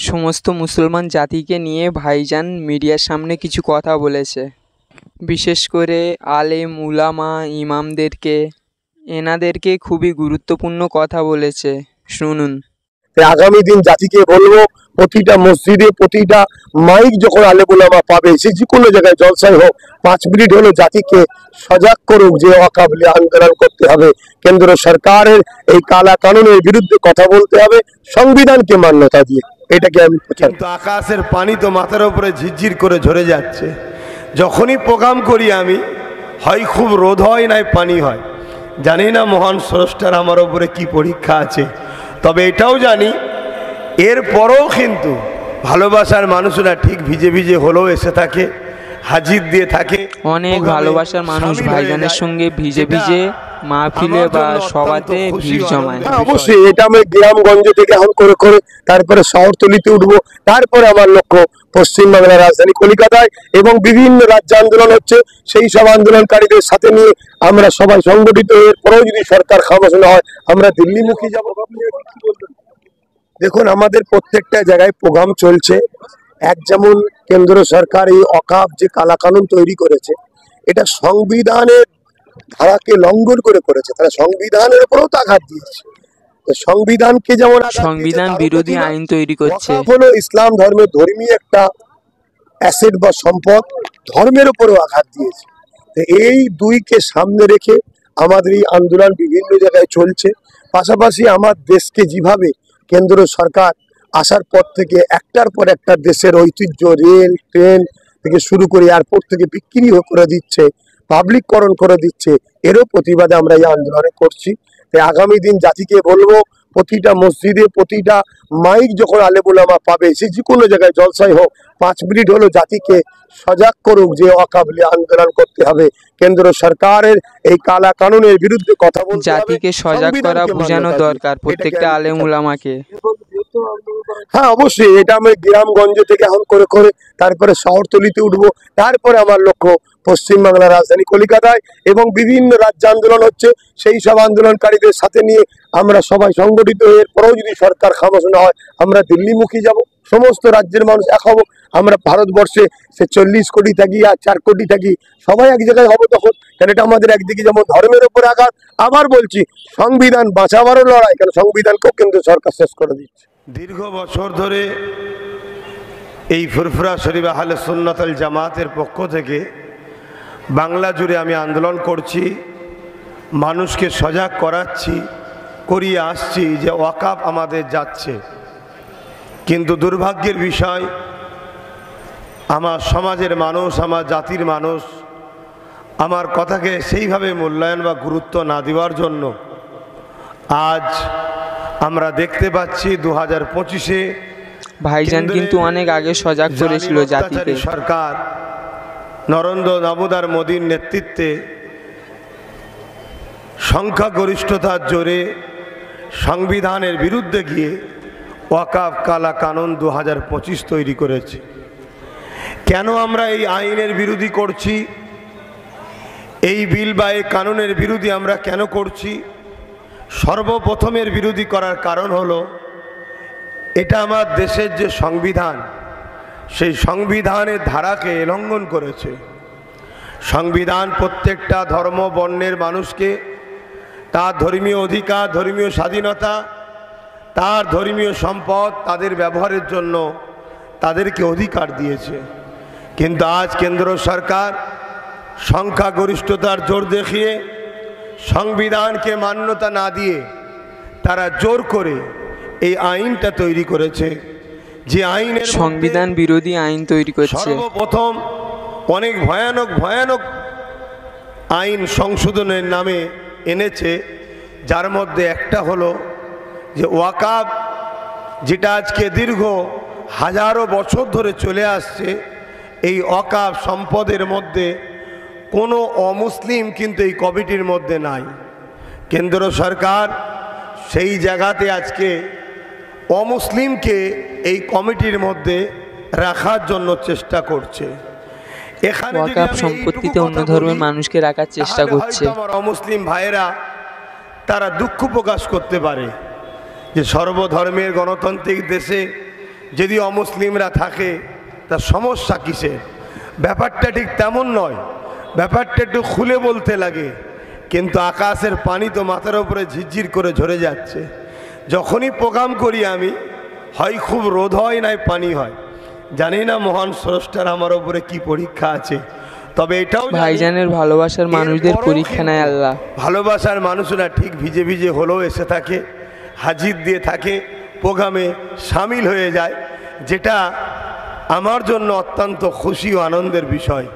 সমস্ত মুসলমান জাতিকে নিয়ে ভাইজান মিডিয়ার সামনে কিছু কথা বলেছে, বিশেষ করে আলেম উলামা ইমামদেরকে, এনাদেরকে খুবই গুরুত্বপূর্ণ কথা বলেছে, শুনুন। আগামী দিন জাতিকে বলবো, প্রতিটা মসজিদে প্রতিটা মাইক যখন আলেম উলামা পাবে, সে যে কোনো জায়গায় জলসায় হোক, 5 মিনিট হলো জাতিকে সজাগ করুক যে ওয়াকফ নিয়ে আন্দোলন করতে হবে, কেন্দ্র সরকারের এই কালা কানুনের বিরুদ্ধে কথা বলতে হবে, সংবিধানকে মান্যতা দিয়ে। এটাকে আমি কিন্তু আকাশের পানি তো মাথার উপরে ঝিরঝির করে ঝরে যাচ্ছে। যখনই প্রোগ্রাম করি আমি, হয় খুব রোদ হয় নাই পানি হয়। জানি না মহান স্রষ্টার আমার উপরে কি পরীক্ষা আছে, তবে এটাও জানি এরপরও কিন্তু ভালোবাসার মানুষরা ঠিক ভিজে ভিজে হলেও এসে থাকে, হাজির দিয়ে থাকে। অনেক ভালোবাসার মানুষ ভাইজানের সঙ্গে ভিজে ভিজে মাহফিলে বা সভাতে ভিড় জমায়। অবশ্যই এটা আমি গ্রামগঞ্জ থেকে এখন করে করে তারপরে শহরতলিতে উঠবো, তারপরে আমার লক্ষ্য পশ্চিমবাংলার রাজধানী কলকাতায়, এবং বিভিন্ন রাজ্য আন্দোলন হচ্ছে, সেই সব আন্দোলনকারীদের সাথে নিয়ে আমরা সবাই সংগঠিত হয়ে, পরেও যদি সরকার খামোশ না হয় আমরা দিল্লিমুখী যাব। দেখুন, আমাদের প্রত্যেকটা জায়গায় প্রোগ্রাম চলছে। এক যেমন কেন্দ্র সরকার এই ওয়াকফ যে কালা কানুন তৈরি করেছে, এটা সংবিধানের ধারাকে লঙ্ঘন করে করেছে, তারা সংবিধানের উপরেও তো আঘাত দিয়েছে। সংবিধানকে যেমন সংবিধান বিরোধী আইন তৈরি করছে। হলো ইসলাম ধর্মের ধর্মীয় একটা অ্যাসেট বা সম্পদ, ধর্মের উপরেও আঘাত দিয়েছে। এই দুইকে সামনে রেখে আমাদের এই আন্দোলন বিভিন্ন জায়গায় চলছে। পাশাপাশি আমার দেশকে যেভাবে কেন্দ্র সরকার আসার পর থেকে একটার পর একটা দেশের ঐতিহ্য, রেল ট্রেন থেকে শুরু করে এয়ারপোর্ট থেকে বিক্রি করে দিচ্ছে, পাবলিককরণ করে দিচ্ছে, এরও প্রতিবাদে আমরা এই আন্দোলনে করছি। তাই আগামী দিন জাতিকে বলবো, প্রতিটা মসজিদে প্রতিটা মাইক যখন আলেম উলামা পাবে, সে যে কোনো জায়গায় জলসায় হোক, 5 মিনিট হলো জাতিকে সজাগ করুক যে ওয়াকফ নিয়ে আন্দোলন করতে হবে, কেন্দ্র সরকারের এই কালা কানুনের বিরুদ্ধে কথা বলতে হবে। জাতিকে সজাগ করা বোঝানো দরকার প্রত্যেকটা আলেম উলামাকে। হ্যাঁ, অবশ্যই এটা আমি গ্রামগঞ্জ থেকে এখন করে করে তারপরে শহরতলিতে উঠবো, তারপরে আমার লক্ষ্য পশ্চিমবাংলার রাজধানী কলকাতায়, এবং বিভিন্ন রাজ্য আন্দোলন হচ্ছে, সেই সব আন্দোলনকারীদের সাথে নিয়ে আমরা সবাই সংগঠিত হয়ে, পরেও যদি সরকার খামোশ না হয় আমরা দিল্লিমুখী যাব। সমস্ত রাজ্যের মানুষ এক হবো। আমরা ভারতবর্ষে সে 40 কোটি থাকি আর 4 কোটি থাকি, সবাই এক জায়গায় হবো তখন। কেন এটা আমাদের একদিকে যেমন ধর্মের উপরে আঘাত, আবার বলছি সংবিধান বাঁচাবারও লড়াই, কারণ সংবিধানকেও কেন্দ্র সরকার শেষ করে দিচ্ছে। দীর্ঘ বছর ধরে এই ফুরফুরা শরীফ আহলে সুন্নাত ওয়াল জামাতের পক্ষ থেকে বাংলা জুড়ে আমি আন্দোলন করছি, মানুষকে সজাগ করিয়ে আসছি যে ওয়াকফ আমাদের যাচ্ছে। কিন্তু দুর্ভাগ্যের বিষয়, আমার সমাজের মানুষ, আমার জাতির মানুষ আমার কথাকে সেইভাবে মূল্যায়ন বা গুরুত্ব না দেওয়ার জন্য আজ আমরা দেখতে পাচ্ছি 2025-এ ভাইজান কিন্তু অনেক আগে সজাগ করেছিল জাতিকে। সরকার নরেন্দ্র দামোদর মোদীর নেতৃত্বে সংখ্যাগরিষ্ঠতার জোরে সংবিধানের বিরুদ্ধে গিয়ে ওয়াকফ কালা কানুন 2025 তৈরি করেছে। কেন আমরা এই আইনের বিরোধী করছি, এই বিল বা এই কানুনের বিরোধী আমরা কেন করছি? সর্বপ্রথমের বিরোধী করার কারণ হলো, এটা আমার দেশের যে সংবিধান, সেই সংবিধানের ধারাকে লঙ্ঘন করেছে। সংবিধান প্রত্যেকটা ধর্ম বর্ণের মানুষকে তার ধর্মীয় অধিকার, ধর্মীয় স্বাধীনতা, তার ধর্মীয় সম্পদ তাদের ব্যবহারের জন্য তাদেরকে অধিকার দিয়েছে। কিন্তু আজ কেন্দ্র সরকার সংখ্যাগরিষ্ঠতার জোর দেখিয়ে সংবিধানকে মান্যতা না দিয়ে তারা জোর করে এই আইনটা তৈরি করেছে, যে আইনের সংবিধান বিরোধী আইন তৈরি করছে। সর্বপ্রথম অনেক ভয়ানক ভয়ানক আইন সংশোধনের নামে এনেছে, যার মধ্যে একটা হলো যে ওয়াকফ, যেটা আজকে দীর্ঘ হাজারো বছর ধরে চলে আসছে, এই ওয়াকফ সম্পদের মধ্যে কোনো অমুসলিম কিন্তু এই কমিটির মধ্যে নাই। কেন্দ্র সরকার সেই জায়গাতে আজকে অমুসলিমকে এই কমিটির মধ্যে রাখার জন্য চেষ্টা করছে। এখানে ওয়াকফ সম্পত্তিতে অন্য ধর্মের মানুষকে রাখার চেষ্টা করছে। আমার অমুসলিম ভাইয়েরা তারা দুঃখ প্রকাশ করতে পারে যে সর্বধর্মের গণতান্ত্রিক দেশে যদি অমুসলিমরা থাকে তার সমস্যা কিসের? ব্যাপারটা ঠিক তেমন নয়, ব্যাপারটা একটু খুলে বলতে লাগে। কিন্তু আকাশের পানি তো মাথার উপরে ঝিরঝির করে ঝরে যাচ্ছে। যখনই প্রোগ্রাম করি আমি, হয় খুব রোদ হয় নাই পানি হয়। জানি না মহান স্রষ্টার আমার উপরে কি পরীক্ষা আছে, তবে এটাও ভাইজানের ভালোবাসার মানুষদের পরীক্ষা নেয় আল্লাহ। ভালোবাসার মানুষরা ঠিক ভিজে ভিজে হলেও এসে থাকে, হাজির দিয়ে থাকে, প্রোগ্রামে সামিল হয়ে যায়, যেটা আমার জন্য অত্যন্ত খুশি ও আনন্দের বিষয়।